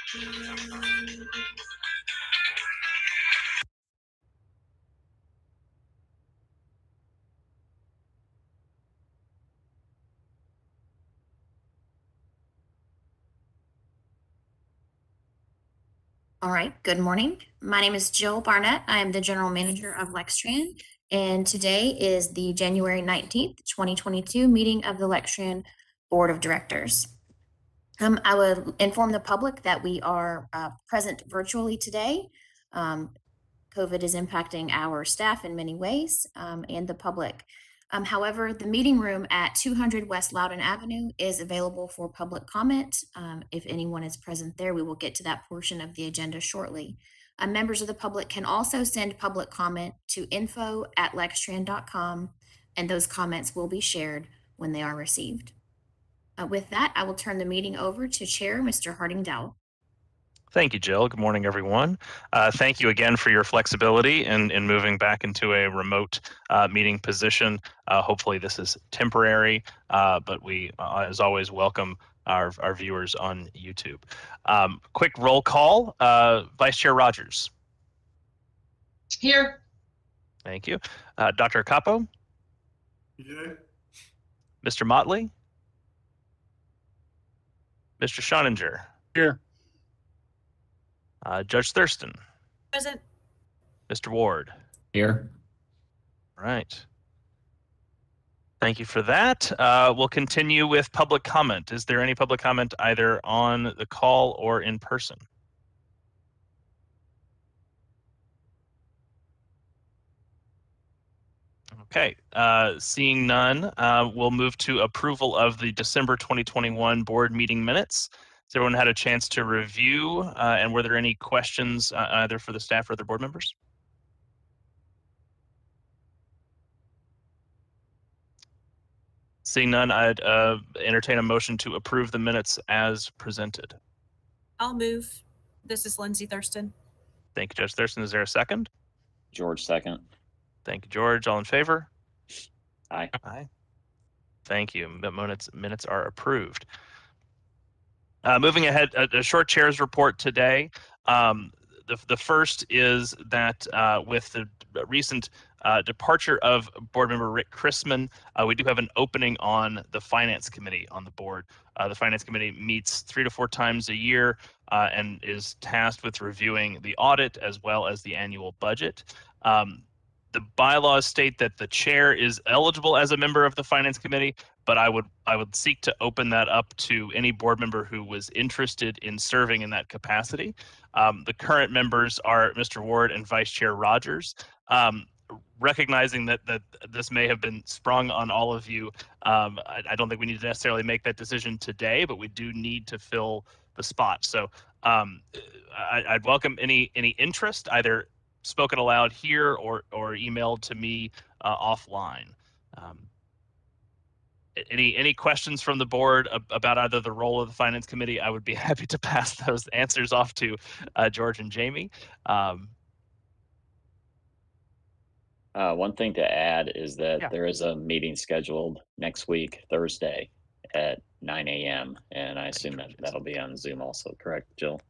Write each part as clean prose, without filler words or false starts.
All right, good morning. My name is Jill Barnett. I am the general manager of Lextran, and today is the January 19th, 2022 meeting of the Lextran Board of Directors. I would inform the public that we are present virtually today. COVID is impacting our staff in many ways and the public. However, the meeting room at 200 West Loudon Avenue is available for public comment. If anyone is present there, we will get to that portion of the agenda shortly. Members of the public can also send public comment to info@lextran.com, and those comments will be shared when they are received. With that, I will turn the meeting over to Chair Mr. Harding Dowell. Thank you, Jill. Good morning, everyone. Thank you again for your flexibility in moving back into a remote meeting position. Hopefully this is temporary, but we, as always, welcome our viewers on YouTube. Quick roll call. Vice Chair Rogers. Here. Thank you. Dr. Capo. Here. Mr. Motley. Mr. Schoninger. Here. Judge Thurston. Present. Mr. Ward. Here. All right. Thank you for that. We'll continue with public comment. Is there any public comment either on the call or in person? Okay, seeing none, we'll move to approval of the December 2021 board meeting minutes. Has everyone had a chance to review, and were there any questions either for the staff or other board members? Seeing none, I'd entertain a motion to approve the minutes as presented. I'll move. This is Lindsay Thurston. Thank you, Judge Thurston. Is there a second? George, second. Thank you, George. All in favor? Aye. Aye. Thank you. Minutes are approved. Moving ahead, a short chair's report today. The first is that with the recent departure of board member Rick Chrisman, we do have an opening on the Finance Committee on the board. The Finance Committee meets 3 to 4 times a year and is tasked with reviewing the audit as well as the annual budget. The bylaws state that the chair is eligible as a member of the Finance Committee, but I would seek to open that up to any board member who was interested in serving in that capacity. The current members are Mr. Ward and Vice Chair Rogers. Recognizing that this may have been sprung on all of you, I don't think we need to necessarily make that decision today, but we do need to fill the spot. So I'd welcome any interest, either spoken aloud here or emailed to me offline. Any questions from the board about either the role of the Finance Committee? I would be happy to pass those answers off to George and Jamie. One thing to add is that there is a meeting scheduled next week, Thursday at 9 a.m. And I assume that'll be on Zoom also, correct, Jill?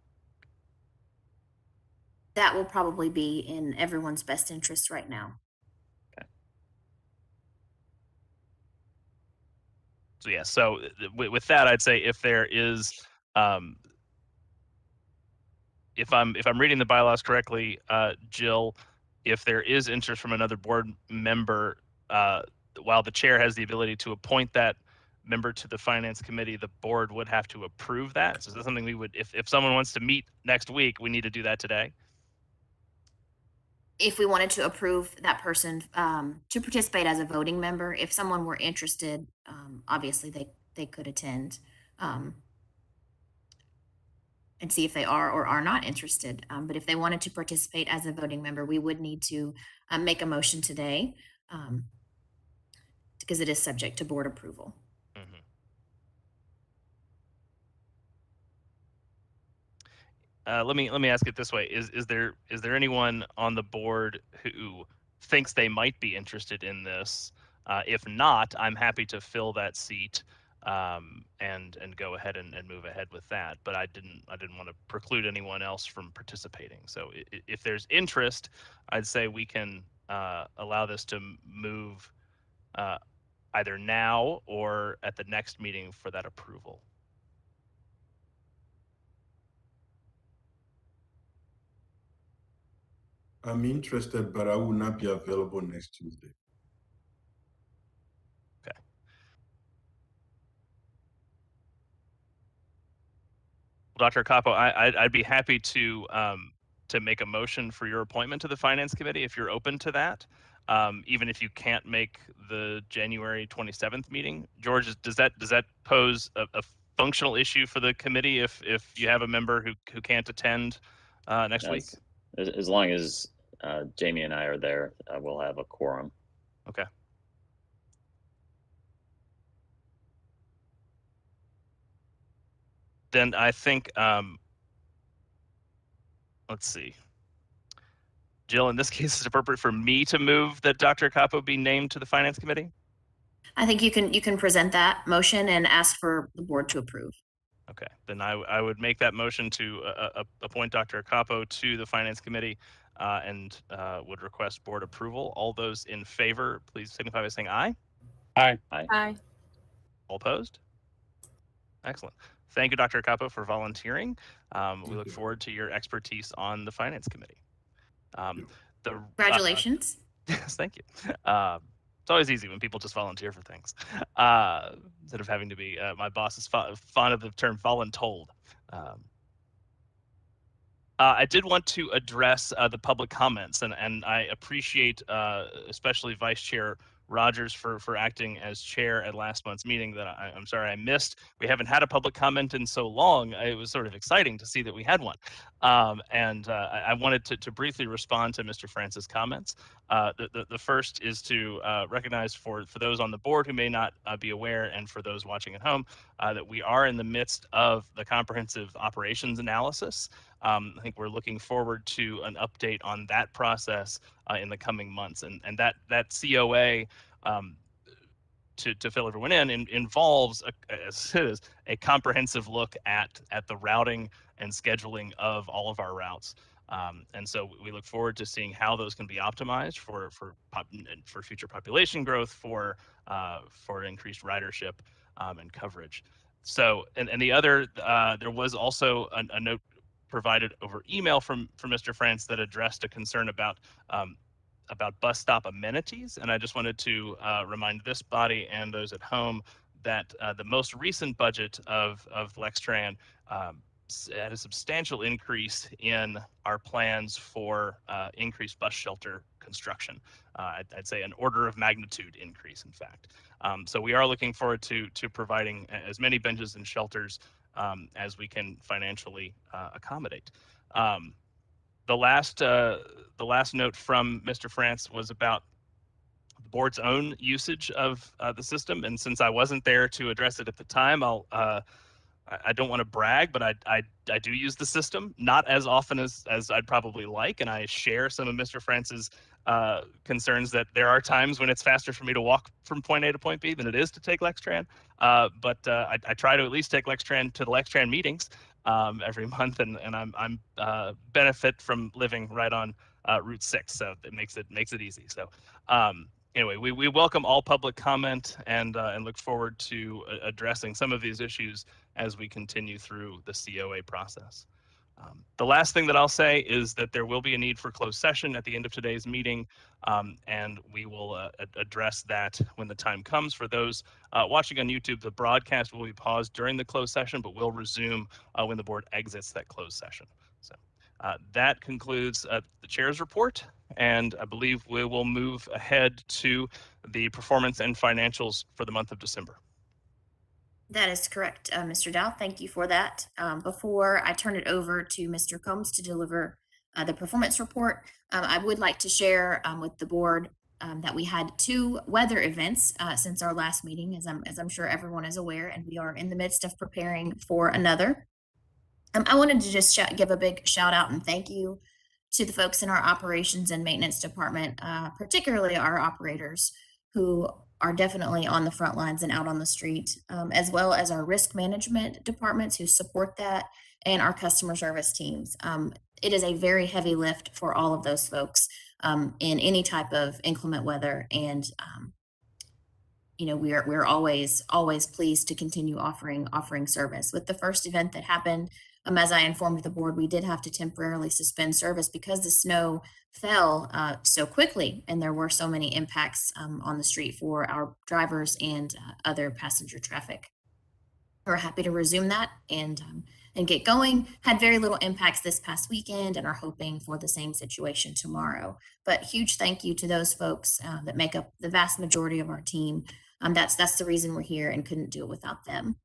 That will probably be in everyone's best interest right now. Okay. So yeah, so with that, I'd say if there is, if I'm reading the bylaws correctly, Jill, if there is interest from another board member, while the chair has the ability to appoint that member to the Finance Committee, the board would have to approve that. So is that something we would, if someone wants to meet next week, we need to do that today? If we wanted to approve that person to participate as a voting member, if someone were interested, obviously they could attend and see if they are or are not interested. But if they wanted to participate as a voting member, we would need to make a motion today because it is subject to board approval. Let me ask it this way: is there anyone on the board who thinks they might be interested in this? If not, I'm happy to fill that seat and go ahead and move ahead with that. But I didn't want to preclude anyone else from participating. So if there's interest, I'd say we can allow this to move either now or at the next meeting for that approval. I'm interested, but I will not be available next Tuesday. Okay. Well, Dr. Capo, I'd be happy to make a motion for your appointment to the Finance Committee if you're open to that. Even if you can't make the January 27th meeting. George, does that pose a functional issue for the committee if you have a member who can't attend next week? As long as Jamie and I are there, we'll have a quorum. Okay. Then I think, let's see. Jill, in this case, it's appropriate for me to move that Dr. Capo be named to the Finance Committee? I think you can present that motion and ask for the board to approve. Okay, then I would make that motion to appoint Dr. Capo to the Finance Committee and would request board approval. All those in favor, please signify by saying aye. Aye. Aye. All opposed? Excellent. Thank you, Dr. Capo, for volunteering. We look you. forward to your expertise on the Finance Committee. Congratulations. Yes, thank you. It's always easy when people just volunteer for things instead of having to be. My boss is fond of the term voluntold. I did want to address the public comments, and I appreciate especially Vice Chair Rogers for acting as chair at last month's meeting that I'm sorry I missed. We haven't had a public comment in so long. It was sort of exciting to see that we had one. And I wanted to briefly respond to Mr. Francis' comments. The first is to recognize for those on the board who may not be aware, and for those watching at home, that we are in the midst of the comprehensive operations analysis. I think we're looking forward to an update on that process in the coming months, and that COA, to fill everyone in involves as it is a comprehensive look at the routing and scheduling of all of our routes. And so we look forward to seeing how those can be optimized for future population growth, for increased ridership and coverage. So, and the other, there was also a note provided over email from Mr. France that addressed a concern about bus stop amenities, and I just wanted to remind this body and those at home that the most recent budget of Lextran had a substantial increase in our plans for increased bus shelter construction. I'd say an order of magnitude increase, in fact. So we are looking forward to providing as many benches and shelters as we can financially accommodate. The last note from Mr. France was about the board's own usage of the system, and since I wasn't there to address it at the time, I don't want to brag, but I do use the system, not as often as I'd probably like, and I share some of Mr. France's concerns that there are times when it's faster for me to walk from point A to point B than it is to take Lextran. But I try to at least take Lextran to the Lextran meetings every month, and I'm benefit from living right on Route 6, so it makes it easy. So anyway, we welcome all public comment and look forward to addressing some of these issues as we continue through the COA process. The last thing that I'll say is that there will be a need for closed session at the end of today's meeting, and we will address that when the time comes. For those watching on YouTube, the broadcast will be paused during the closed session, but will resume when the board exits that closed session. So that concludes the chair's report, and I believe we will move ahead to the performance and financials for the month of December. That is correct, Mr. Dow. Thank you for that. Before I turn it over to Mr. Combs to deliver the performance report, I would like to share with the board that we had 2 weather events since our last meeting, as I'm sure everyone is aware, and we are in the midst of preparing for another. I wanted to just give a big shout out and thank you to the folks in our operations and maintenance department, particularly our operators, who are definitely on the front lines and out on the street, as well as our risk management departments who support that, and our customer service teams. It is a very heavy lift for all of those folks in any type of inclement weather, and we're always pleased to continue offering service. With the first event that happened, as I informed the board, we did have to temporarily suspend service because the snow fell so quickly, and there were so many impacts on the street for our drivers and other passenger traffic. We're happy to resume that and get going. Had very little impacts this past weekend and are hoping for the same situation tomorrow. But huge thank you to those folks that make up the vast majority of our team. That's the reason we're here and couldn't do it without them.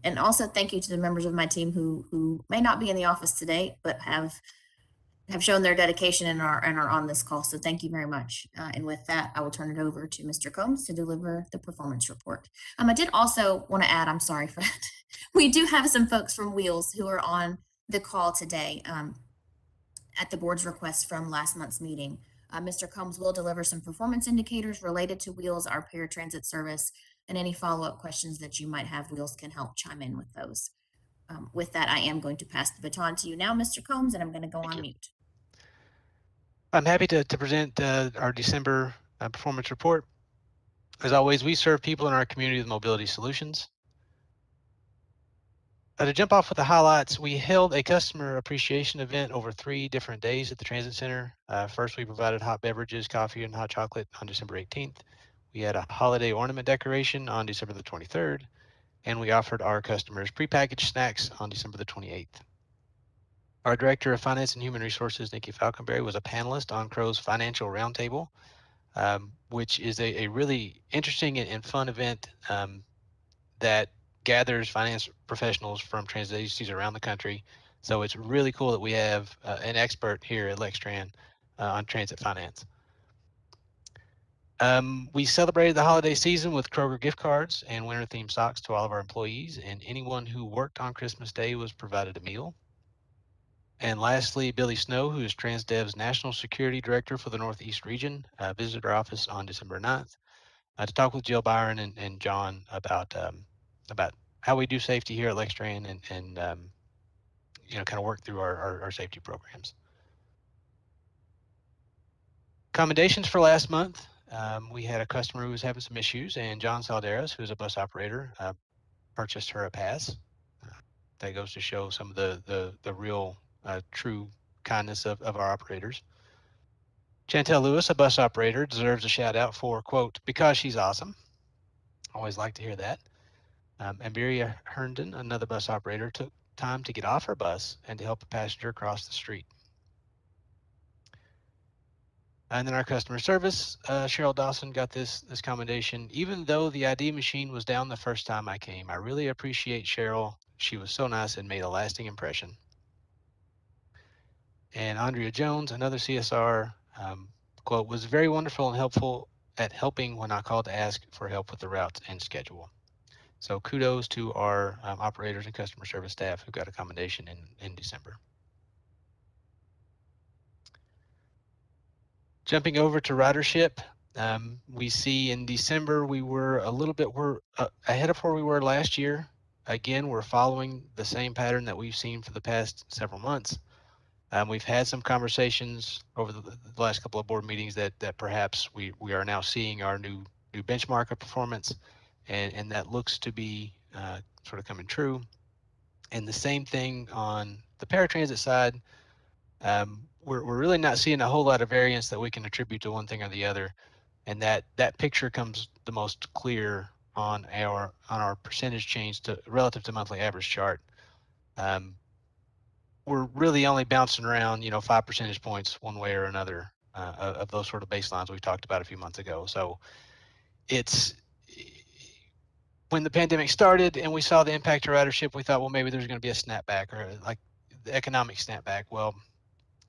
And also thank you to the members of my team who may not be in the office today, but have shown their dedication and are on this call. So thank you very much. And with that, I will turn it over to Mr. Combs to deliver the performance report. I did also want to add, I'm sorry for that. We do have some folks from Wheels who are on the call today at the board's request from last month's meeting. Mr. Combs will deliver some performance indicators related to Wheels, our paratransit service, and any follow-up questions that you might have. Wheels can help chime in with those. With that, I am going to pass the baton to you now, Mr. Combs, and I'm going to go on mute. I'm happy to present our December performance report. As always, we serve people in our community with mobility solutions. To jump off with the highlights, we held a customer appreciation event over 3 different days at the Transit Center. First, we provided hot beverages, coffee, and hot chocolate on December 18th. We had a holiday ornament decoration on December the 23rd, and we offered our customers prepackaged snacks on December the 28th. Our Director of Finance and Human Resources, Nikki Falconberry, was a panelist on Crow's Financial Roundtable, which is a really interesting and fun event that gathers finance professionals from transit agencies around the country. So it's really cool that we have an expert here at Lextran on transit finance. We celebrated the holiday season with Kroger gift cards and winter themed socks to all of our employees, and anyone who worked on Christmas Day was provided a meal. And lastly, Billy Snow, who is TransDev's National Security Director for the Northeast region, visited our office on December 9th to talk with Jill Byron and John about how we do safety here at Lextran and kind of work through our safety programs. Commendations for last month. We had a customer who was having some issues, and John Salderas, who's a bus operator, purchased her a pass. That goes to show some of the real true kindness of our operators. Chantel Lewis, a bus operator, deserves a shout out for, quote, because she's awesome. Always like to hear that. And Beria Herndon, another bus operator, took time to get off her bus and to help a passenger cross the street. And then our customer service, Cheryl Dawson got this commendation. Even though the ID machine was down the first time I came, I really appreciate Cheryl. She was so nice and made a lasting impression. And Andrea Jones, another CSR, quote, was very wonderful and helpful at helping when I called to ask for help with the routes and schedule. So kudos to our operators and customer service staff who got a commendation in December. Jumping over to ridership, we see in December we were a little bit ahead of where we were last year. Again, we're following the same pattern that we've seen for the past several months. We've had some conversations over the last couple of board meetings that perhaps we are now seeing our new benchmark of performance, and that looks to be sort of coming true. And the same thing on the paratransit side. We're really not seeing a whole lot of variance that we can attribute to one thing or the other, and that picture comes the most clear on our percentage change relative to monthly average chart. We're really only bouncing around 5 percentage points one way or another of those sort of baselines we talked about a few months ago. So it's when the pandemic started and we saw the impact to ridership, we thought, well, maybe there's going to be a snapback or like the economic snapback. Well,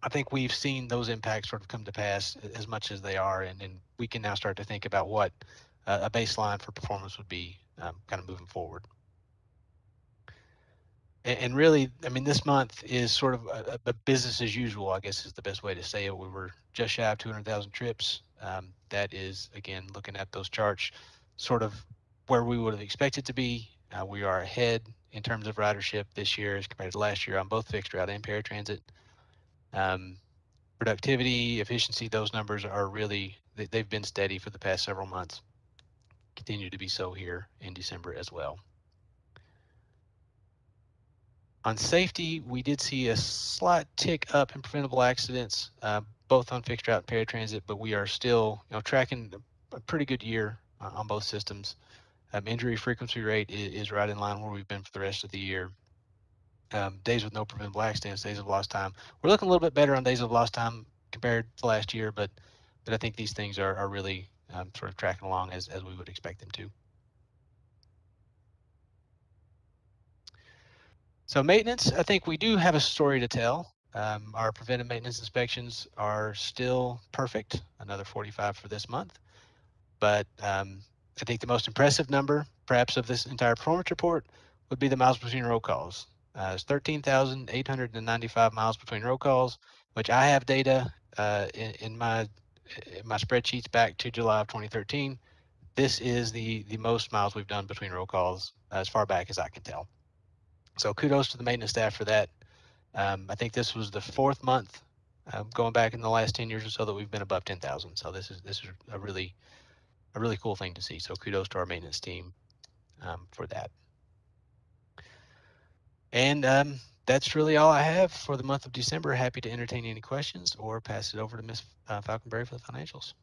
I think we've seen those impacts sort of come to pass as much as they are, and we can now start to think about what a baseline for performance would be kind of moving forward. And really, I mean, this month is sort of a business as usual, I guess is the best way to say it. We were just shy of 200,000 trips. That is, again, looking at those charts, sort of where we would have expected to be. We are ahead in terms of ridership this year as compared to last year on both fixed route and paratransit. Productivity, efficiency, those numbers are really, they've been steady for the past several months. Continue to be so here in December as well. On safety, we did see a slight tick up in preventable accidents, both on fixed route and paratransit, but we are still, tracking a pretty good year on both systems. Injury frequency rate is right in line where we've been for the rest of the year. Days with no preventable accidents, days of lost time. We're looking a little bit better on days of lost time compared to last year, but I think these things are really sort of tracking along as we would expect them to. So maintenance, I think we do have a story to tell. Our preventive maintenance inspections are still perfect, another 45 for this month. But I think the most impressive number, perhaps, of this entire performance report would be the miles between roll calls. It's 13,895 miles between roll calls, which I have data in my spreadsheets back to July of 2013. This is the most miles we've done between roll calls as far back as I can tell. So kudos to the maintenance staff for that. I think this was the 4th month going back in the last 10 years or so that we've been above 10,000. So this is a really cool thing to see. So kudos to our maintenance team for that. And that's really all I have for the month of December. Happy to entertain any questions or pass it over to Ms. Falconberry for the financials.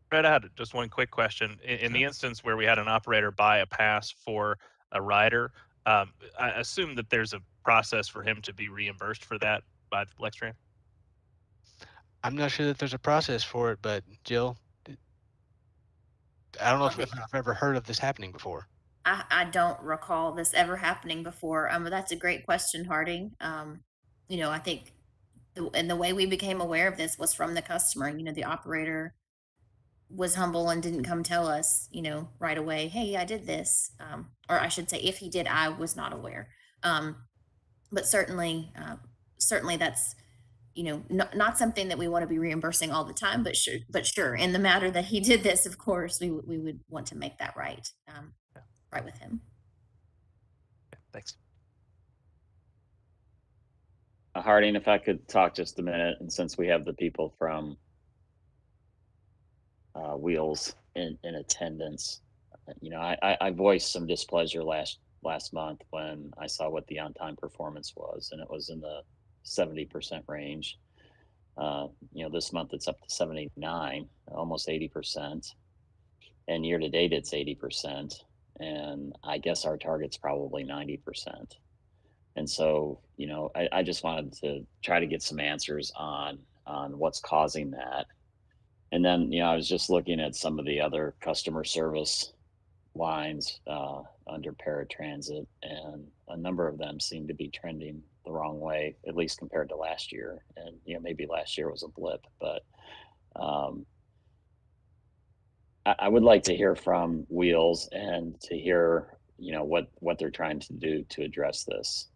Fred, I had just one quick question. In the instance where we had an operator buy a pass for a rider, I assume that there's a process for him to be reimbursed for that by Lextran? I'm not sure that there's a process for it, but Jill, I don't know if I've ever heard of this happening before. I don't recall this ever happening before. But that's a great question, Harding. I think the way we became aware of this was from the customer. The operator was humble and didn't come tell us, right away, hey, I did this. Or I should say, if he did, I was not aware. But certainly that's, not something that we want to be reimbursing all the time, but sure. In the matter that he did this, of course, we would want to make that right. Right with him. Okay, thanks. Harding, if I could talk just a minute, and since we have the people from Wheels in attendance, I voiced some displeasure last month when I saw what the on-time performance was, and it was in the 70% range. This month it's up to 79, almost 80%, and year to date it's 80%, and I guess our target's probably 90%. And so, I just wanted to try to get some answers on what's causing that. And then, I was just looking at some of the other customer service lines under paratransit, and a number of them seem to be trending the wrong way, at least compared to last year. And maybe last year was a blip, but I would like to hear from Wheels and to hear what they're trying to do to address this.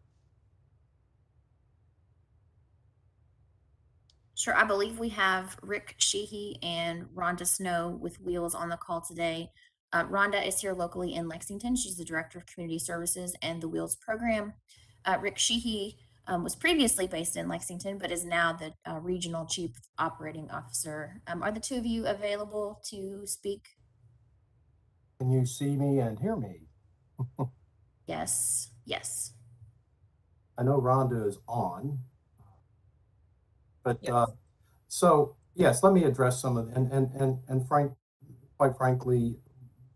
Sure. I believe we have Rick Sheehy and Rhonda Snow with Wheels on the call today. Rhonda is here locally in Lexington. She's the Director of Community Services and the Wheels program. Rick Sheehy was previously based in Lexington, but is now the Regional Chief Operating Officer. Are the two of you available to speak? Can you see me and hear me? Yes. Yes. I know Rhonda is on, but Yes. so yes, let me address some of and quite frankly,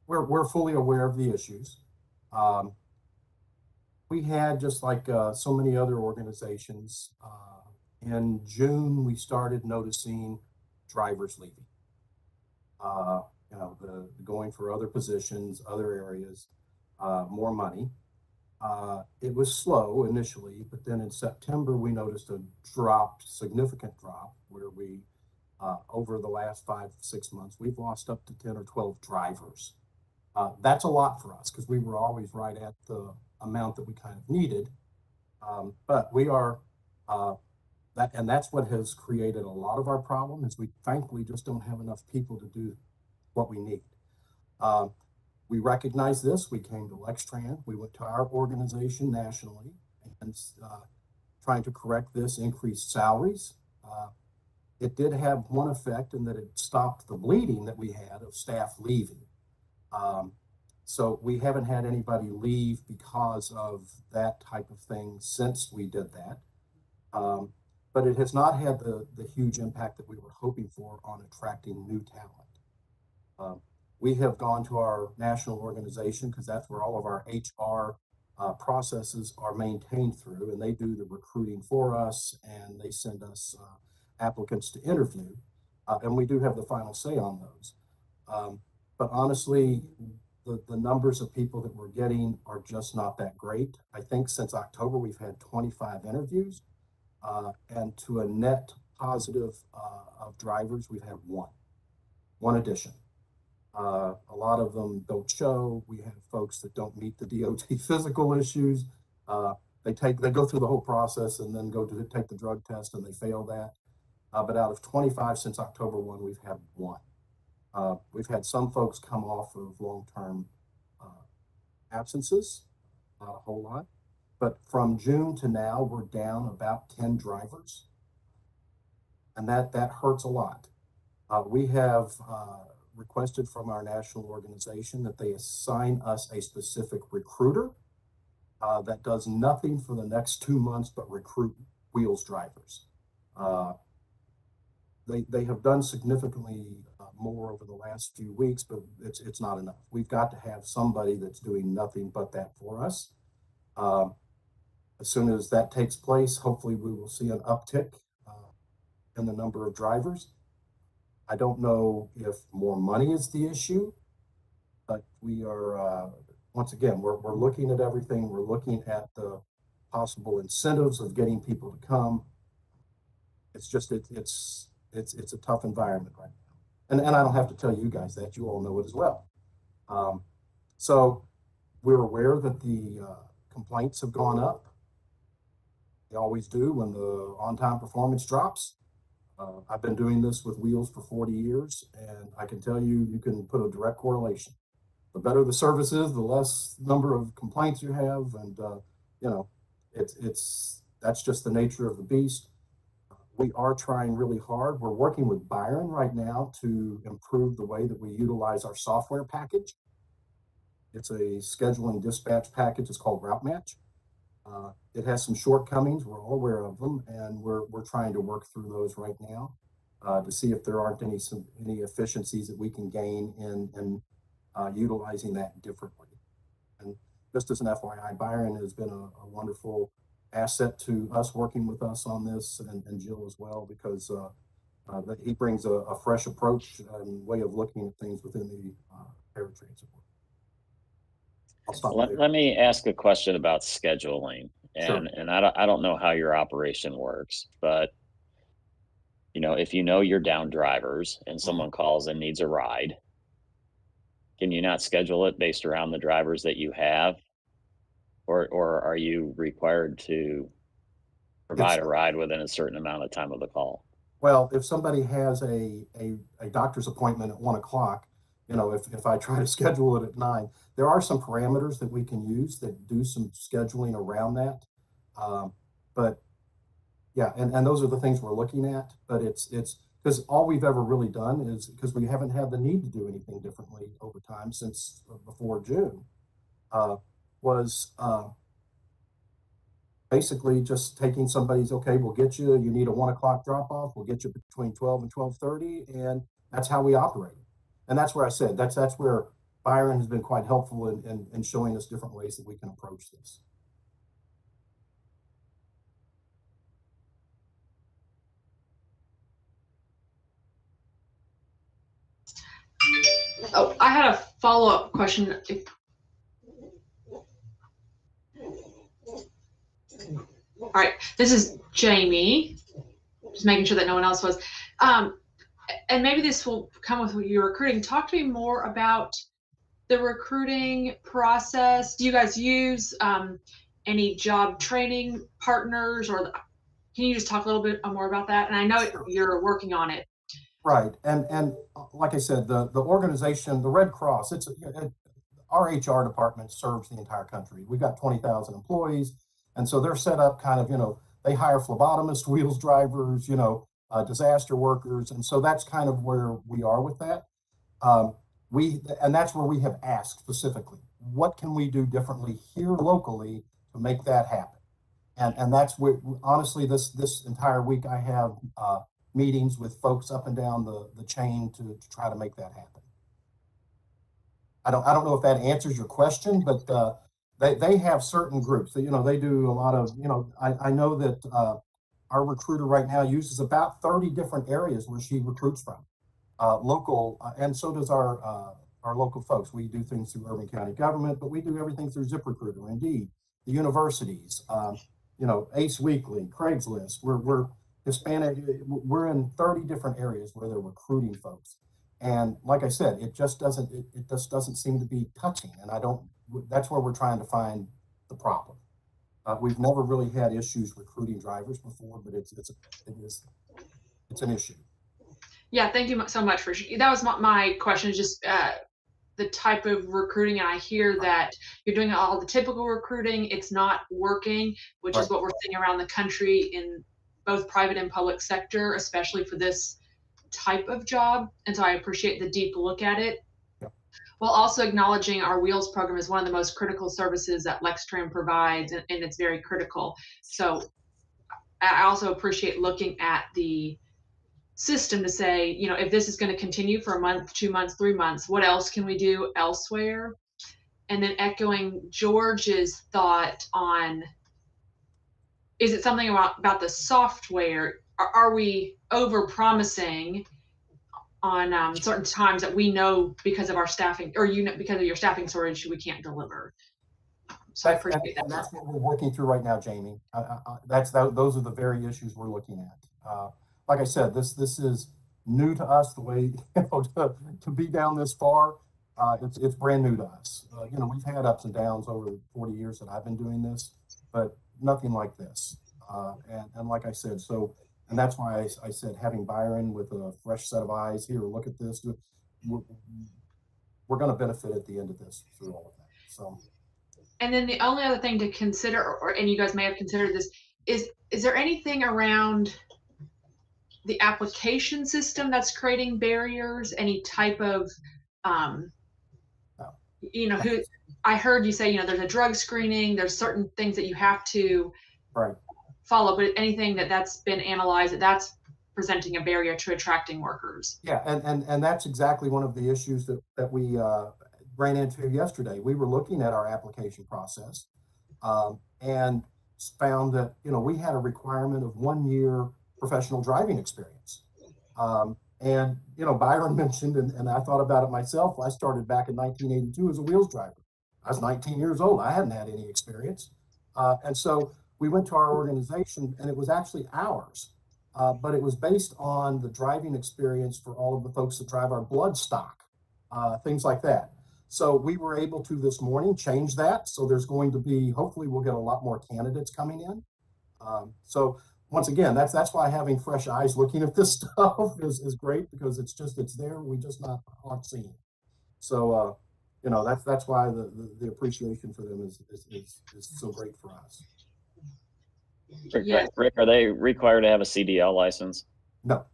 we're fully aware of the issues. We had, just like so many other organizations, in June we started noticing drivers leaving. The going for other positions, other areas, more money. It was slow initially, but then in September we noticed a significant drop, where we, over the last 5-6 months, we've lost up to 10 or 12 drivers. That's a lot for us, because we were always right at the amount that we kind of needed. But we are, that's what has created a lot of our problem, is we thankfully just don't have enough people to do what we need. We recognize this. We came to Lextran. We went to our organization nationally and trying to correct this, increased salaries. It did have one effect in that it stopped the bleeding that we had of staff leaving. So we haven't had anybody leave because of that type of thing since we did that. But it has not had the huge impact that we were hoping for on attracting new talent. We have gone to our national organization because that's where all of our HR processes are maintained through, and they do the recruiting for us, and they send us applicants to interview, and we do have the final say on those. But honestly, the numbers of people that we're getting are just not that great. I think since October, we've had 25 interviews, and to a net positive of drivers, we've had one addition. A lot of them don't show. We have folks that don't meet the DOT physical issues. They go through the whole process and then go to take the drug test and they fail that. But out of 25 since October 1, we've had one. We've had some folks come off of long-term absences, not a whole lot. But from June to now, we're down about 10 drivers. And that hurts a lot. We have requested from our national organization that they assign us a specific recruiter that does nothing for the next 2 months but recruit wheels drivers. They have done significantly more over the last few weeks, but it's not enough. We've got to have somebody that's doing nothing but that for us. As soon as that takes place, hopefully we will see an uptick in the number of drivers. I don't know if more money is the issue, but we are, once again, we're looking at everything. We're looking at the possible incentives of getting people to come. It's just, it's a tough environment right now. And I don't have to tell you guys that, you all know it as well. So we're aware that the complaints have gone up. They always do when the on-time performance drops. I've been doing this with wheels for 40 years, and I can tell you, you can put a direct correlation. The better the service is, the less number of complaints you have, and you know, that's just the nature of the beast. We are trying really hard. We're working with Byron right now to improve the way that we utilize our software package. It's a scheduling dispatch package. It's called Route Match. It has some shortcomings. We're all aware of them, and we're trying to work through those right now to see if there aren't any efficiencies that we can gain in utilizing that differently. And just as an FYI, Byron has been a wonderful asset to us, working with us on this, and Jill as well, because that he brings a fresh approach and way of looking at things within the paratransit world. I'll stop there. Let me ask a question about scheduling, Sure. and I don't know how your operation works, but you know, if you know you're down drivers and someone calls and needs a ride, can you not schedule it based around the drivers that you have, or are you required to provide a ride within a certain amount of time of the call? Well, if somebody has a doctor's appointment at 1 o'clock, you know, if I try to schedule it at 9, there are some parameters that we can use that do some scheduling around that. But yeah, and those are the things we're looking at, but it's because all we've ever really done is, because we haven't had the need to do anything differently over time since before June, was basically just taking somebody's, okay, we'll get you, you need a 1 o'clock drop off, we'll get you between 12 and 12:30, and that's how we operate. And that's where I said, that's where Byron has been quite helpful in showing us different ways that we can approach this. Oh, I had a follow-up question. All right, this is Jamie. Just making sure that no one else was. And maybe this will come with your recruiting. Talk to me more about the recruiting process? Do you guys use any job training partners, or can you just talk a little bit more about that? And I know Sure. you're working on it. Right, and like I said, the organization, the Red Cross, our HR department serves the entire country. We've got 20,000 employees, and so they're set up kind of, they hire phlebotomists, wheels drivers, disaster workers, and so that's kind of where we are with that. And that's where we have asked specifically, what can we do differently here locally to make that happen? And that's where, honestly, this entire week I have meetings with folks up and down the chain to try to make that happen. I don't know if that answers your question, but they have certain groups that, they do a lot of, I know that our recruiter right now uses about 30 different areas where she recruits from, local, and so does our local folks. We do things through Urban County government, but we do everything through ZipRecruiter, Indeed, the universities, Ace Weekly, Craigslist. We're Hispanic. We're in 30 different areas where they're recruiting folks. And like I said, it just doesn't seem to be touching. And that's where we're trying to find the problem. We've never really had issues recruiting drivers before, but it's an issue. Yeah, thank you so much that was my question, is just the type of recruiting. And I hear that you're doing all the typical recruiting. It's not working, which is what we're seeing around the country in both private and public sector, especially for this type of job. And so I appreciate the deep look at it. Yep. While also acknowledging our Wheels program is one of the most critical services that Lextran provides, and it's very critical. So I also appreciate looking at the system to say, if this is going to continue for a month, 2 months, 3 months, what else can we do elsewhere? And then echoing George's thought on, is it something about the software? Are we over promising on certain times that we know because of our staffing, or because of your staffing shortage, we can't deliver? So I appreciate that. That's what we're working through right now, Jamie. Those are the very issues we're looking at. Like I said, this is new to us, the way to be down this far. It's brand new to us. We've had ups and downs over the 40 years that I've been doing this, but nothing like this. And like I said, and that's why I said having Byron with a fresh set of eyes here, look at this. We're going to benefit at the end of this through all of that. So. And then the only other thing to consider, and you guys may have considered this, is there anything around the application system that's creating barriers? Any type of, who I heard you say, there's a drug screening, there's certain things that you have to follow, but anything that's been analyzed that's presenting a barrier to attracting workers? Yeah, and that's exactly one of the issues that we ran into yesterday. We were looking at our application process and found that, we had a requirement of 1 year professional driving experience. And, Byron mentioned, and I thought about it myself. I started back in 1982 as a wheels driver. I was 19 years old. I hadn't had any experience. And so we went to our organization, and it was actually ours. But it was based on the driving experience for all of the folks that drive our blood stock, things like that. So we were able to this morning change that. So there's going to be, hopefully we'll get a lot more candidates coming in. So once again, that's why having fresh eyes looking at this stuff is great, because it's there. We just aren't seeing it. So, that's why the appreciation for them is so great for us. Rick, are they required to have a CDL license? No.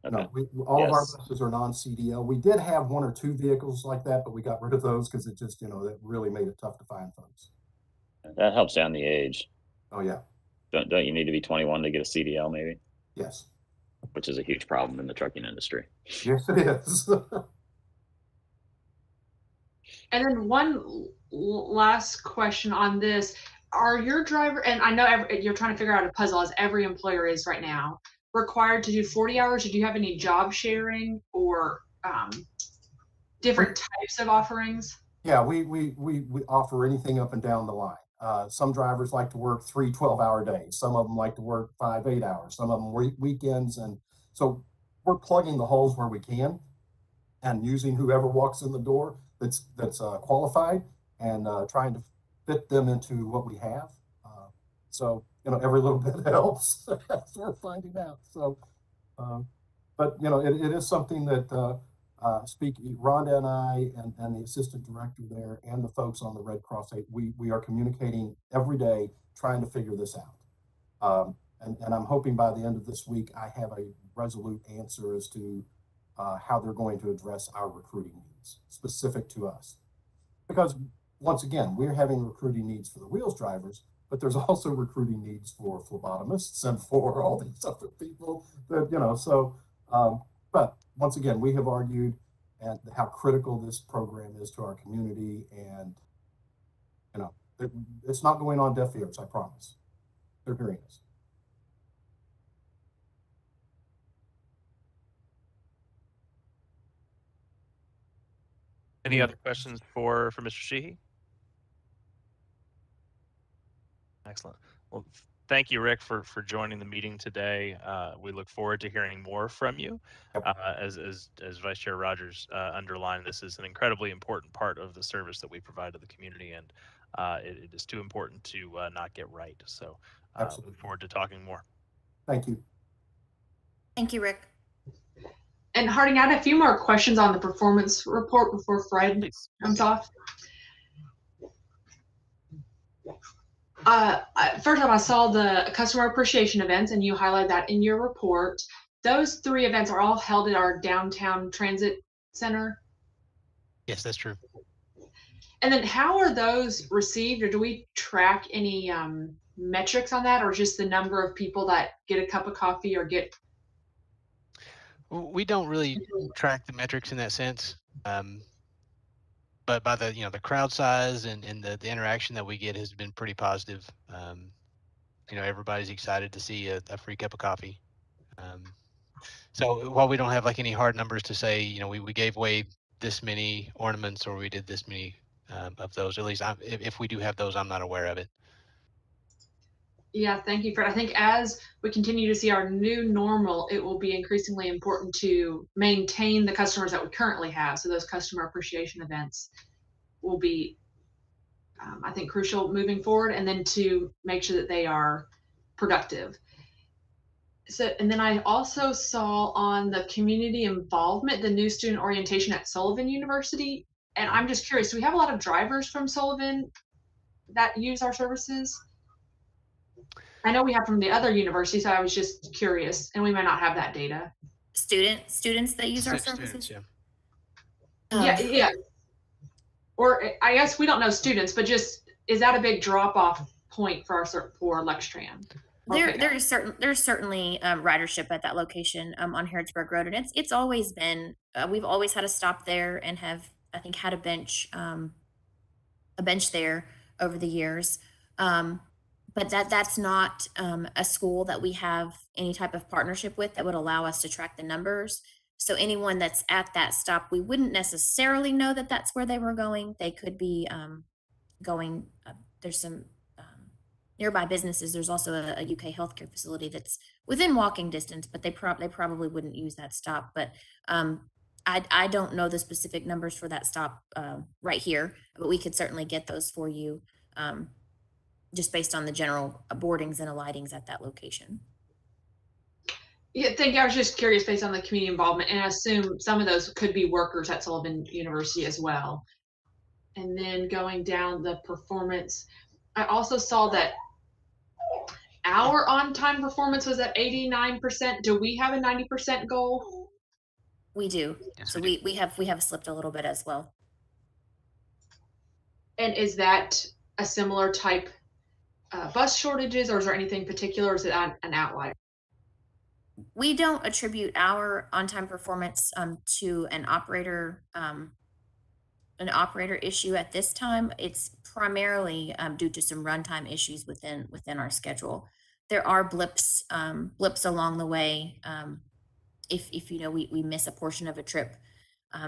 Okay. No, all of our buses are non-CDL. We did have 1 or 2 vehicles like that, but we got rid of those because it just, that really made it tough to find folks. That helps down the age. Oh yeah. Don't you need to be 21 to get a CDL maybe? Yes. Which is a huge problem in the trucking industry. Yes, it is. And then one last question on this. Are your driver, and I know you're trying to figure out a puzzle, as every employer is right now, required to do 40 hours? Or do you have any job sharing or different types of offerings? Yeah, we offer anything up and down the line. Some drivers like to work 3 12-hour days. Some of them like to work 5 8 hours. Some of them weekends. And so we're plugging the holes where we can and using whoever walks in the door. that's qualified, and trying to fit them into what we have. So every little bit helps. As we're finding out. So, but it is something that Rhonda and I and the assistant director there and the folks on the Red Cross, we are communicating every day, trying to figure this out. And I'm hoping by the end of this week, I have a resolute answer as to how they're going to address our recruiting needs specific to us. Because once again, we're having recruiting needs for the wheels drivers, but there's also recruiting needs for phlebotomists and for all these other people that, so, but once again, we have argued and how critical this program is to our community, and it's not going on deaf ears, I promise. They're hearing us. Any other questions for Mr. Sheehy? Excellent. Well, thank you, Rick, for joining the meeting today. We look forward to hearing more from you. As Vice Chair Rogers underlined, this is an incredibly important part of the service that we provide to the community, and it is too important to not get right. So look forward to talking more. Thank you. Thank you, Rick. And Harding, I had a few more questions on the performance report before Fred comes off. First off, I saw the customer appreciation events, and you highlighted that in your report. Those 3 events are all held at our downtown transit center? Yes, that's true. And then how are those received, or do we track any metrics on that, or just the number of people that get a cup of coffee or get? We don't really track the metrics in that sense, but by the the crowd size and the interaction that we get has been pretty positive. Everybody's excited to see a free cup of coffee. So while we don't have like any hard numbers to say, we gave away this many ornaments or we did this many of those, at least if we do have those, I'm not aware of it. Yeah, thank you, Fred. I think as we continue to see our new normal, it will be increasingly important to maintain the customers that we currently have. So those customer appreciation events will be, I think, crucial moving forward, and then to make sure that they are productive. So, and then I also saw on the community involvement, the new student orientation at Sullivan University. And I'm just curious, do we have a lot of drivers from Sullivan that use our services? I know we have from the other universities, so I was just curious, and we might not have that data. Students that use our services? Yeah. Or I guess we don't know students, but just, is that a big drop-off point for Lextran? There's certainly ridership at that location on Harrodsburg Road, and it's always been, we've always had a stop there and have, I think, had a bench there over the years. But that's not a school that we have any type of partnership with that would allow us to track the numbers. So anyone that's at that stop, we wouldn't necessarily know that that's where they were going. They could be going, there's some nearby businesses. There's also a UK healthcare facility that's within walking distance, but they probably wouldn't use that stop. But I don't know the specific numbers for that stop right here, but we could certainly get those for you. Just based on the general boardings and alightings at that location. Yeah, thank you. I was just curious based on the community involvement, and I assume some of those could be workers at Sullivan University as well. And then going down the performance, I also saw that our on-time performance was at 89%. Do we have a 90% goal? We do. Yes, so we have slipped a little bit as well. And is that a similar type bus shortages, or is there anything particular, or is it an outlier? We don't attribute our on-time performance to an operator issue at this time. It's primarily due to some runtime issues within our schedule. There are blips along the way. If we miss a portion of a trip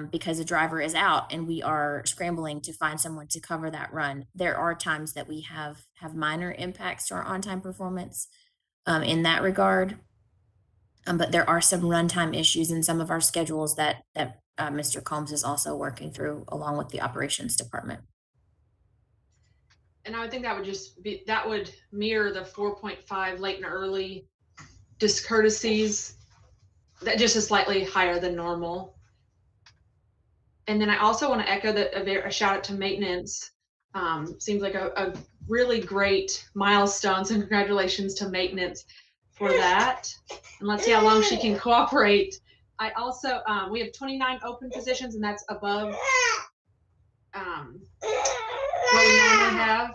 because a driver is out and we are scrambling to find someone to cover that run. There are times that we have minor impacts to our on-time performance in that regard. But there are some runtime issues in some of our schedules that Mr. Combs is also working through along with the operations department. And I would think that would mirror the 4.5 late and early discourtesies. That just is slightly higher than normal. And then I also want to echo a shout out to maintenance. Seems like a really great milestone. So congratulations to maintenance for that. And let's see how long she can cooperate. I also, we have 29 open positions, and that's above what we normally have.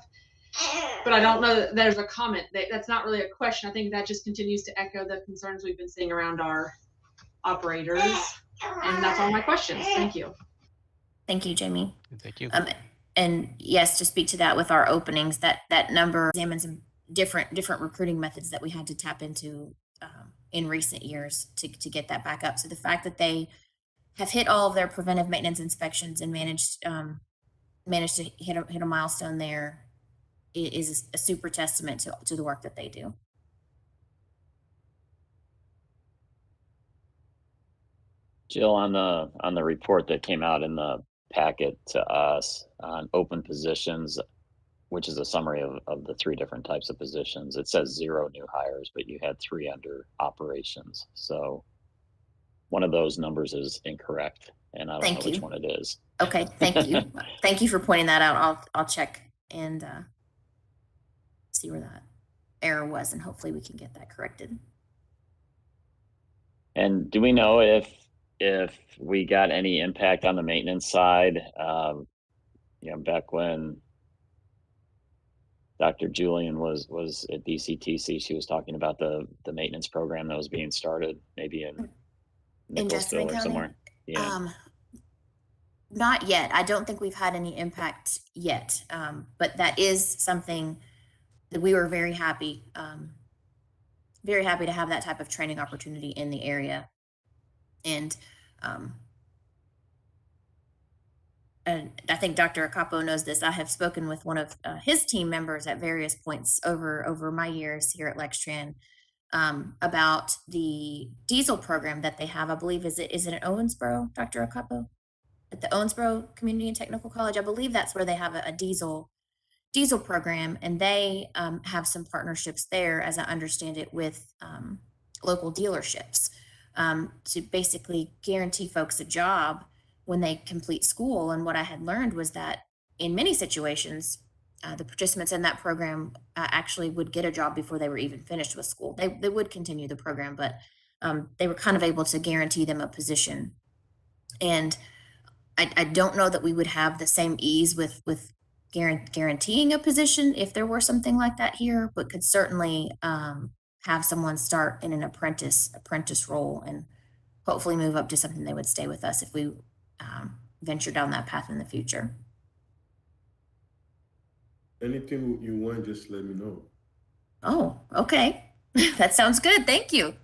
But I don't know that there's a comment. That's not really a question. I think that just continues to echo the concerns we've been seeing around our operators. And that's all my questions. Thank you. Thank you, Jamie. Thank you. And yes, to speak to that with our openings, that number examines some different recruiting methods that we had to tap into in recent years to get that back up. So the fact that they have hit all of their preventive maintenance inspections and managed to hit a milestone there is a super testament to the work that they do. Jill, on the report that came out in the packet to us on open positions, which is a summary of the 3 different types of positions, it says 0 new hires, but you had 3 under operations. So one of those numbers is incorrect, and I don't know which one it is. Okay, thank you. Thank you for pointing that out. I'll check and see where that error was, and hopefully we can get that corrected. And do we know if we got any impact on the maintenance side? Back when Dr. Julian was at DCTC, she was talking about the maintenance program that was being started, maybe in Nicholasville or somewhere. Yeah. Not yet. I don't think we've had any impact yet, but that is something that we were very happy to have that type of training opportunity in the area. And I think Dr. Acapo knows this. I have spoken with one of his team members at various points over my years here at Lextran about the diesel program that they have. I believe, is it at Owensboro, Dr. Acapo? At the Owensboro Community and Technical College, I believe that's where they have a diesel program, and they have some partnerships there, as I understand it, with local dealerships to basically guarantee folks a job when they complete school. And what I had learned was that in many situations, the participants in that program actually would get a job before they were even finished with school. They would continue the program, but they were kind of able to guarantee them a position. And I don't know that we would have the same ease with guaranteeing a position if there were something like that here, but could certainly have someone start in an apprentice role and hopefully move up to something they would stay with us if we venture down that path in the future. Anything you want, just let me know. Oh, okay. That sounds good. Thank you.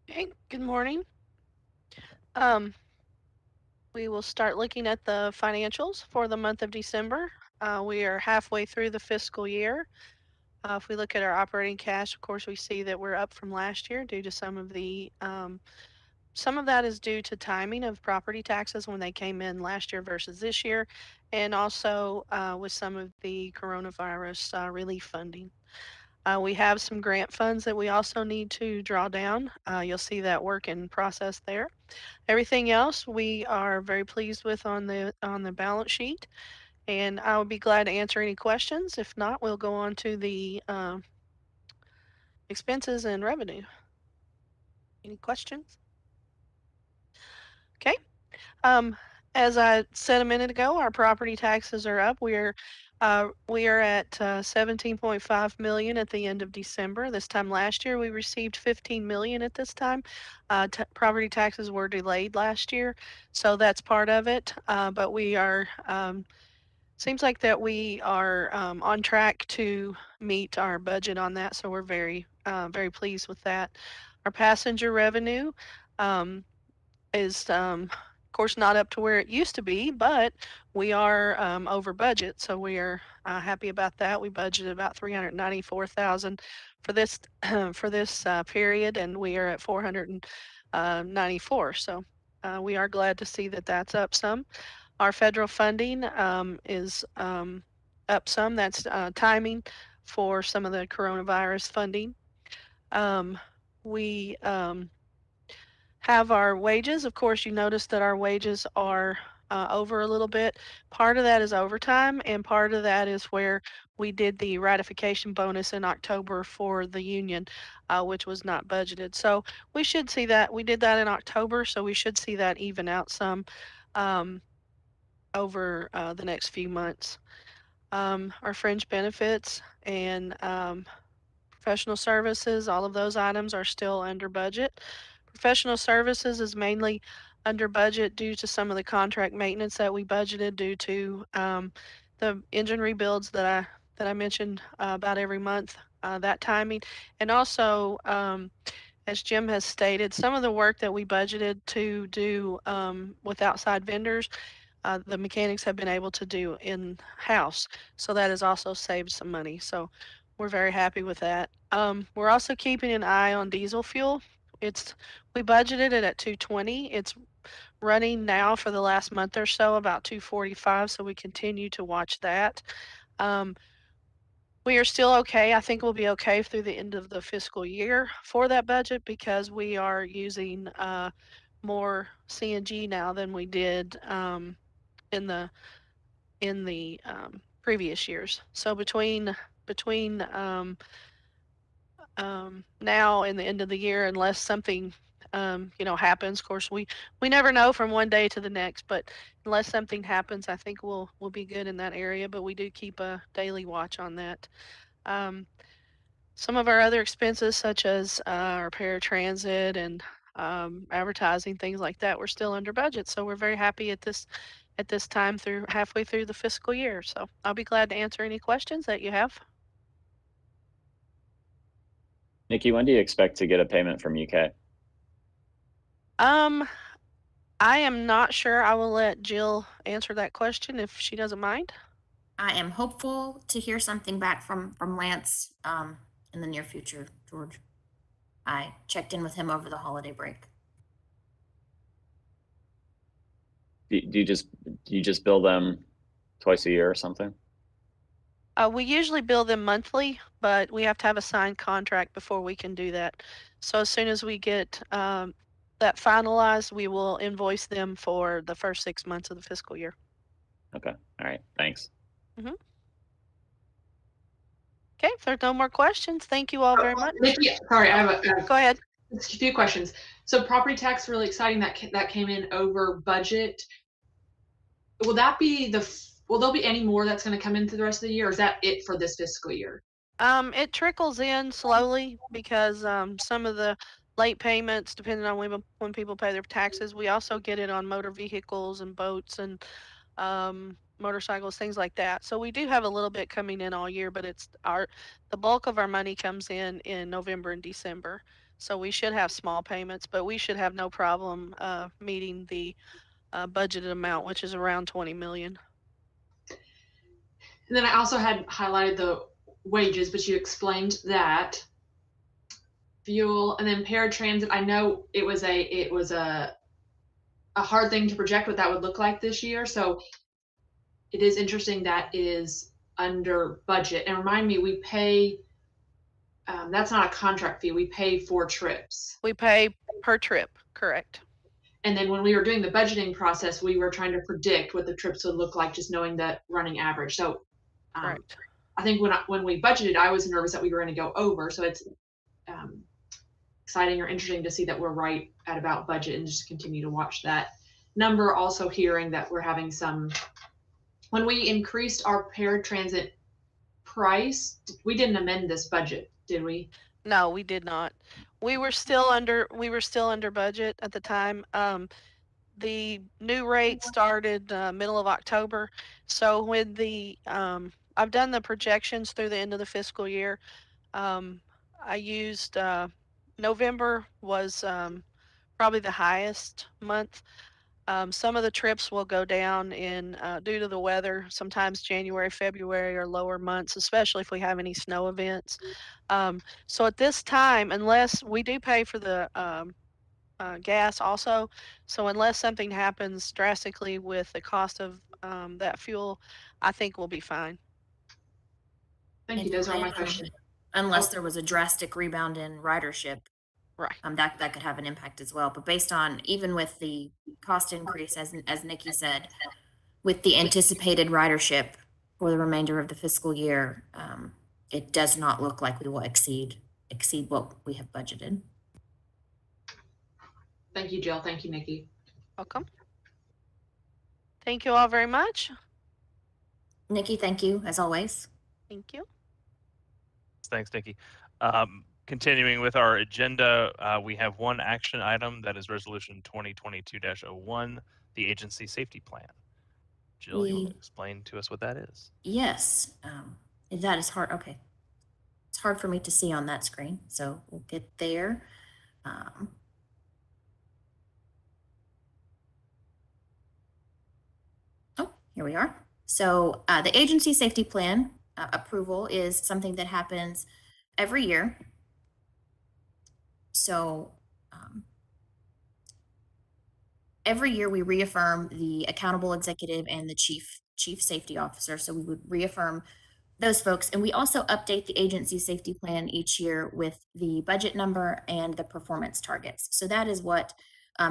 Okay, good morning. We will start looking at the financials for the month of December. We are halfway through the fiscal year. If we look at our operating cash, of course, we see that we're up from last year due to some of that is due to timing of property taxes when they came in last year versus this year, and also with some of the coronavirus relief funding. We have some grant funds that we also need to draw down. You'll see that work in process there. Everything else we are very pleased with on the balance sheet, and I would be glad to answer any questions. If not, we'll go on to the expenses and revenue. Any questions? Okay. As I said a minute ago, our property taxes are up. We are at 17.5 million at the end of December. This time last year, we received 15 million at this time. Property taxes were delayed last year, so that's part of it. But we are, seems like that we are on track to meet our budget on that, so we're very pleased with that. Our passenger revenue is course, not up to where it used to be, but we are over budget, so we are happy about that. We budgeted about 394,000 for this for this period, and we are at 494. So we are glad to see that that's up some. Our federal funding is up some. That's timing for some of the coronavirus funding. We have our wages. Of course, you notice that our wages are over a little bit. Part of that is overtime, and part of that is where we did the ratification bonus in October for the union, which was not budgeted. So we should see that. We did that in October, so we should see that even out some um, over the next few months. Our fringe benefits and professional services, all of those items are still under budget. Professional services is mainly under budget due to some of the contract maintenance that we budgeted due to the engine rebuilds that I mentioned about every month, that timing. And also, as Jim has stated, some of the work that we budgeted to do with outside vendors, the mechanics have been able to do in-house. So that has also saved some money. So we're very happy with that. We're also keeping an eye on diesel fuel. We budgeted it at 220. It's running now for the last month or so about 245. So we continue to watch that. We are still okay. I think we'll be okay through the end of the fiscal year for that budget because we are using more CNG now than we did in the previous years. So between now and the end of the year, unless something happens. Of course, we never know from one day to the next, but unless something happens, I think we'll be good in that area. But we do keep a daily watch on that. Um, some of our other expenses, such as our paratransit and advertising, things like that, we're still under budget. So we're very happy at this time through halfway through the fiscal year. So I'll be glad to answer any questions that you have. Nikki, when do you expect to get a payment from UK? I am not sure. I will let Jill answer that question if she doesn't mind. I am hopeful to hear something back from Lance in the near future, George. I checked in with him over the holiday break. Do you just bill them twice a year or something? We usually bill them monthly, but we have to have a signed contract before we can do that. So as soon as we get that finalized, we will invoice them for the first 6 months of the fiscal year. Okay. All right. Thanks. Okay, if there's no more questions, thank you all very much. Nikki, sorry, I have Go ahead. a few questions. So property tax, really exciting that came in over budget. Will there be any more that's going to come in through the rest of the year, or is that it for this fiscal year? It trickles in slowly because some of the late payments, depending on when people pay their taxes, we also get it on motor vehicles and boats and motorcycles, things like that. So we do have a little bit coming in all year, but the bulk of our money comes in November and December. So we should have small payments, but we should have no problem meeting the budgeted amount, which is around 20 million. And then I also had highlighted the wages, but you explained that. Fuel and then paratransit. I know it was a hard thing to project what that would look like this year. So it is interesting that is under budget. And remind me, we pay. That's not a contract fee. We pay for trips. We pay per trip, correct? And then when we were doing the budgeting process, we were trying to predict what the trips would look like, just knowing the running average. So, Correct. I think when we budgeted, I was nervous that we were going to go over. So it's exciting or interesting to see that we're right at about budget and just continue to watch that number. Also hearing that we're having when we increased our paratransit price, we didn't amend this budget, did we? No, we did not. We were still under budget at the time. The new rate started middle of October. So when I've done the projections through the end of the fiscal year. I used November was probably the highest month. Some of the trips will go down in due to the weather. Sometimes January, February are lower months, especially if we have any snow events. So at this time, unless we do pay for the gas also, so unless something happens drastically with the cost of that fuel, I think we'll be fine. Thank you. And Those in are my my opinion, questions. unless Oh. there was a drastic rebound in ridership, Right. that could have an impact as well. But based on, even with the cost increase, as Nikki said, with the anticipated ridership for the remainder of the fiscal year, it does not look like we will exceed what we have budgeted. Thank you, Jill. Thank you, Nikki. Welcome. Thank you all very much. Nikki, thank you as always. Thank you. Thanks, Nikki. Continuing with our agenda, we have one action item that is Resolution 2022-01, the Agency Safety Plan. Jill, you want to explain to us what that is? Yes, that is hard. Okay, it's hard for me to see on that screen, so we'll get there. Oh, here we are. So the agency safety plan approval is something that happens every year. So every year we reaffirm the accountable executive and the chief safety officer. So we would reaffirm those folks. And we also update the agency safety plan each year with the budget number and the performance targets. So that is what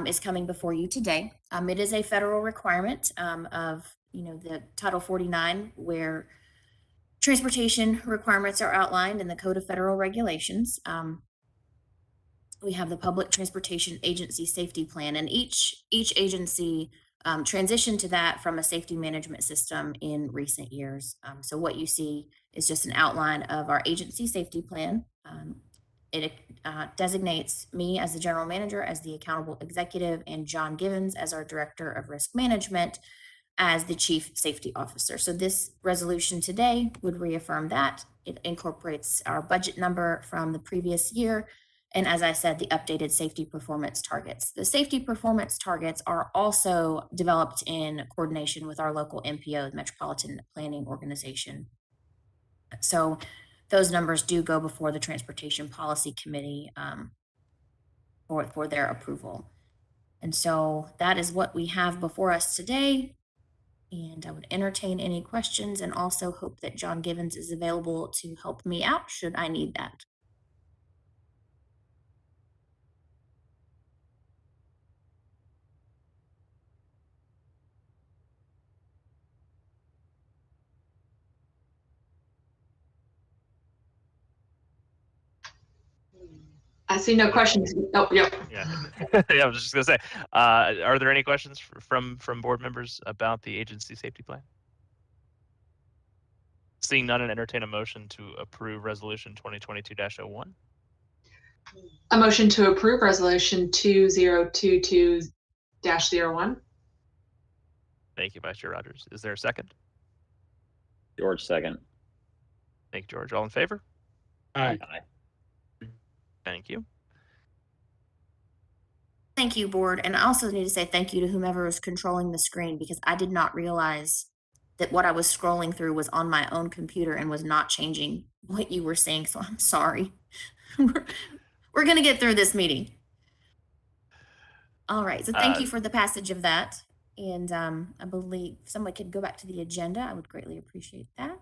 is coming before you today. It is a federal requirement of, the Title 49, where transportation requirements are outlined in the Code of Federal Regulations. We have the Public Transportation Agency Safety Plan, and each agency transitioned to that from a safety management system in recent years. So what you see is just an outline of our agency safety plan. It designates me as the general manager as the accountable executive, and John Givens as our director of risk management as the chief safety officer. So this resolution today would reaffirm that. It incorporates our budget number from the previous year. And as I said, the updated safety performance targets. The safety performance targets are also developed in coordination with our local MPO, the Metropolitan Planning Organization. So those numbers do go before the Transportation Policy Committee for their approval. And so that is what we have before us today. And I would entertain any questions, and also hope that John Givens is available to help me out should I need that. I see no questions. Oh, yep. Yeah, yeah. I was just gonna say, are there any questions from board members about the agency safety plan? Seeing none, and entertain a motion to approve Resolution 2022-01. A motion to approve Resolution 2022-01. Thank you, Vice Chair Rogers. Is there a second? George, second. Thank you, George. All in favor? Aye. Thank you. Thank you, board. And I also need to say thank you to whomever is controlling the screen, because I did not realize that what I was scrolling through was on my own computer and was not changing what you were saying. So I'm sorry. We're going to get through this meeting. All right. So thank you for the passage of that. And I believe if someone could go back to the agenda, I would greatly appreciate that.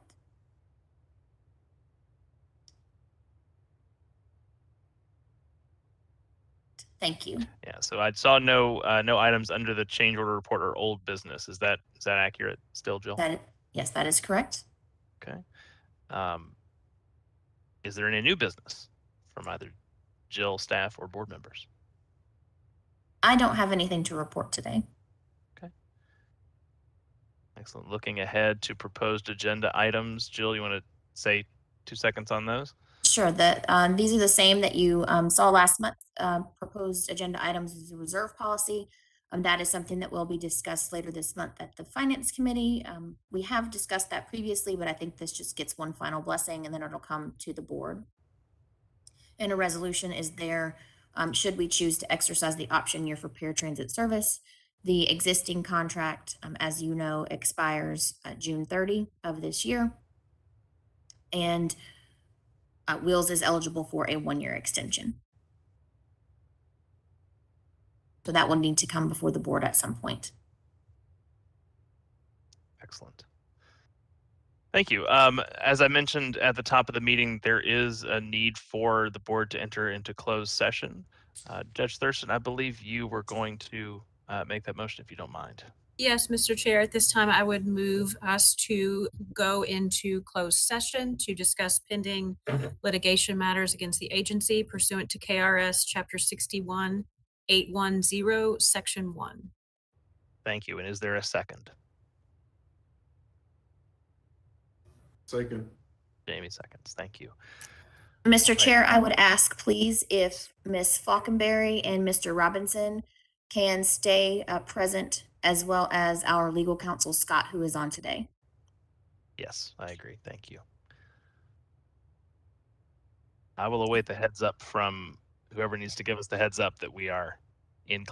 Thank you. Yeah, so I saw no items under the change order report or old business. Is that accurate still, Jill? Yes, that is correct. Okay. Is there any new business from either Jill, staff, or board members? I don't have anything to report today. Okay. Excellent. Looking ahead to proposed agenda items, Jill, you want to say 2 seconds on those? Sure. These are the same that you saw last month. Proposed agenda items is a reserve policy. That is something that will be discussed later this month at the Finance Committee. We have discussed that previously, but I think this just gets one final blessing, and then it'll come to the board. And a resolution is there should we choose to exercise the option year for paratransit service. The existing contract, as you know, expires June 30 of this year. And Wheels is eligible for a 1-year extension. So that will need to come before the board at some point. Excellent. Thank you. As I mentioned at the top of the meeting, there is a need for the board to enter into closed session. Judge Thurston, I believe you were going to make that motion if you don't mind. Yes, Mr. Chair, at this time, I would move us to go into closed session to discuss pending litigation matters against the agency pursuant to KRS Chapter 61-810, Section 1. Thank you. And is there a second? Second. Jamie seconds. Thank you. Mr. Chair, I would ask, please, if Ms. Falconberry and Mr. Robinson can stay present, as well as our legal counsel, Scott, who is on today. Yes, I agree. Thank you. I will await the heads up from whoever needs to give us the heads up that we are in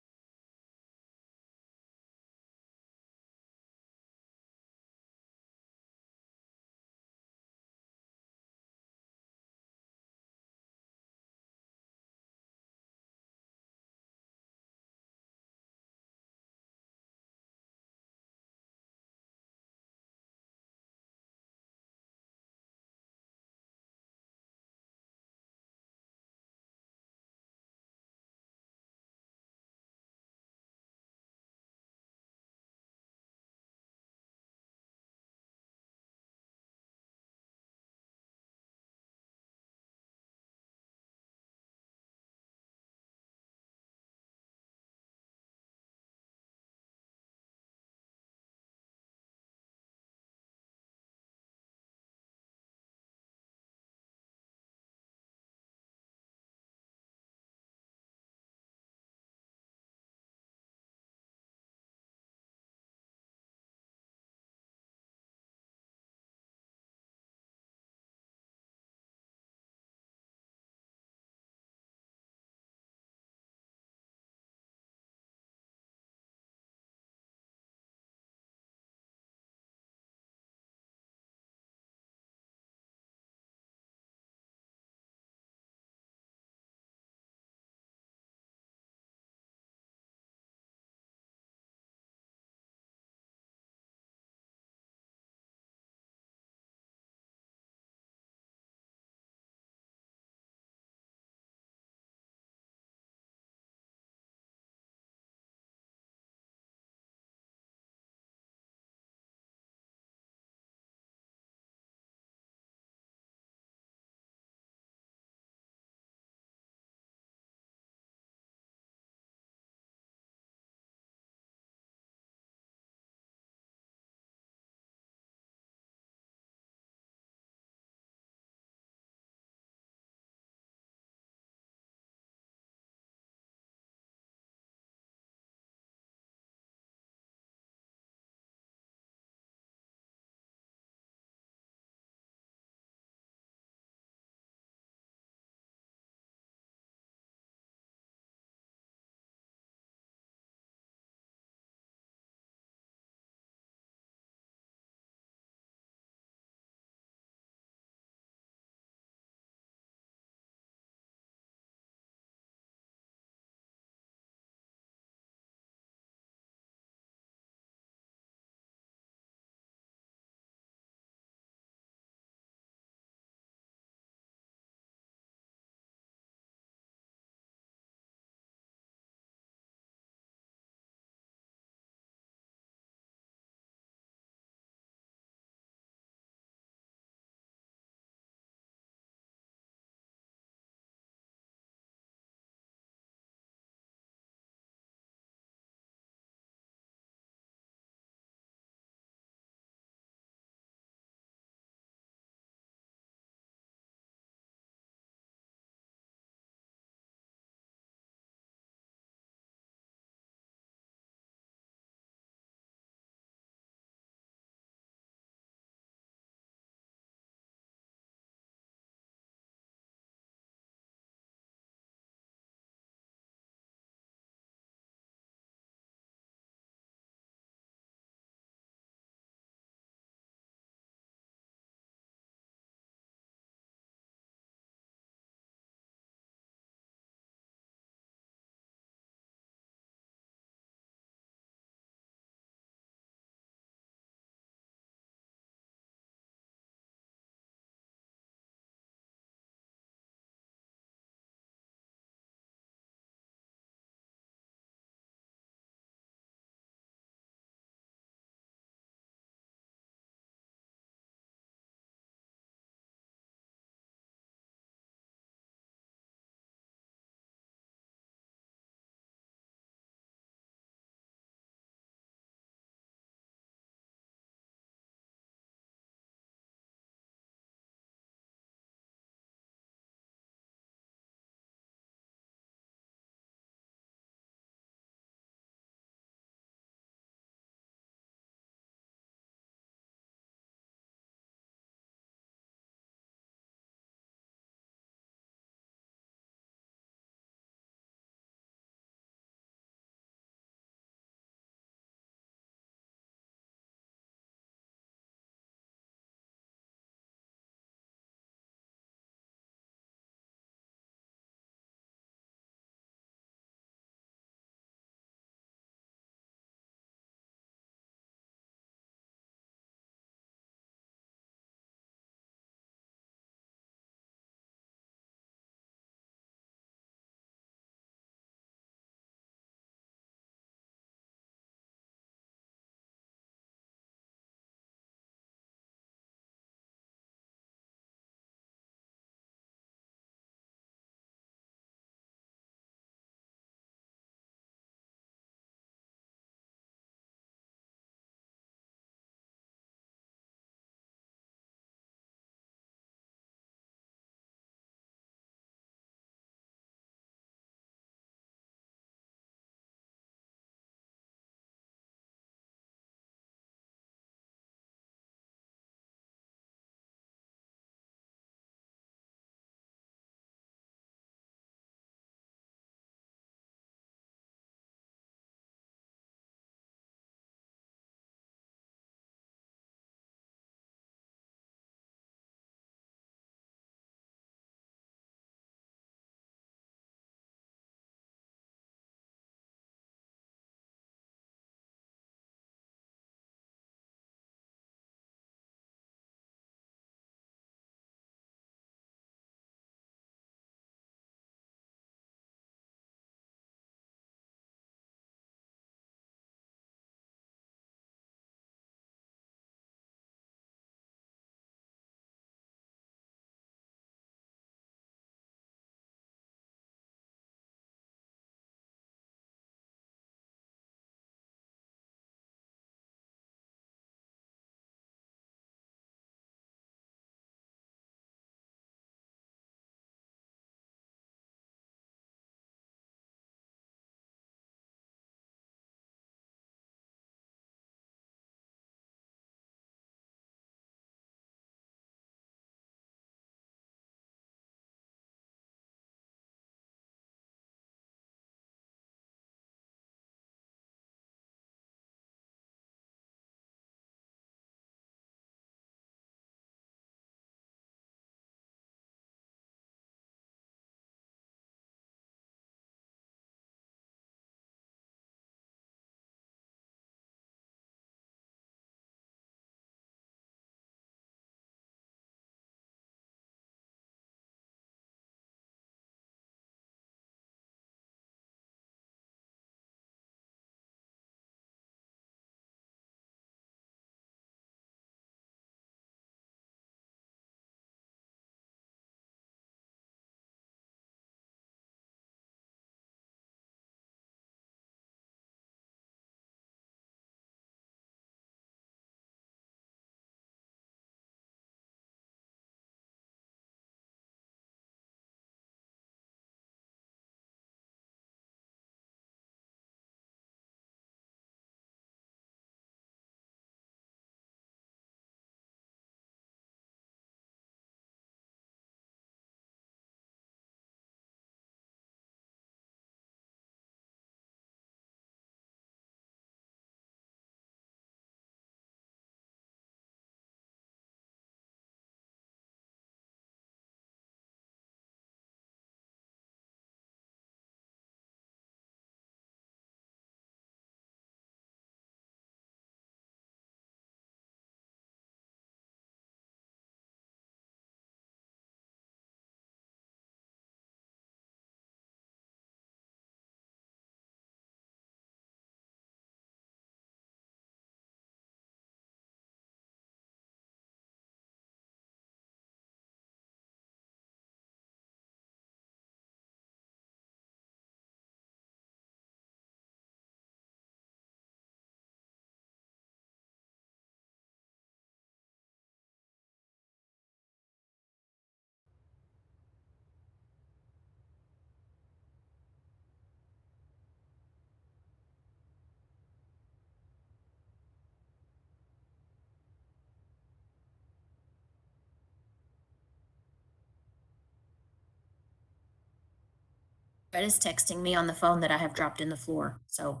Fred is texting me on the phone that I have dropped in the floor. So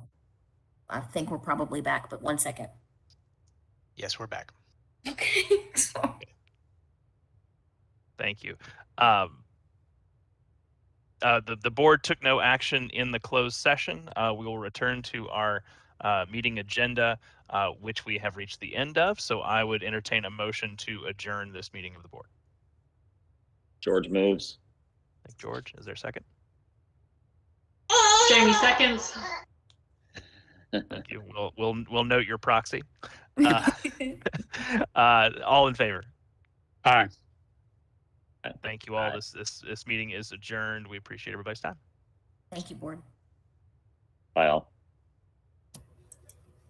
I think we're probably back, but 1 second. Yes, we're back. Okay. Thank you. The board took no action in the closed session. We will return to our meeting agenda, which we have reached the end of. So I would entertain a motion to adjourn this meeting of the board. George moves. Thank George. Is there a second? Jamie seconds. Thank you. We'll note your proxy. All in favor? Aye. Thank you all. This meeting is adjourned. We appreciate everybody's time. Thank you, board. Bye all.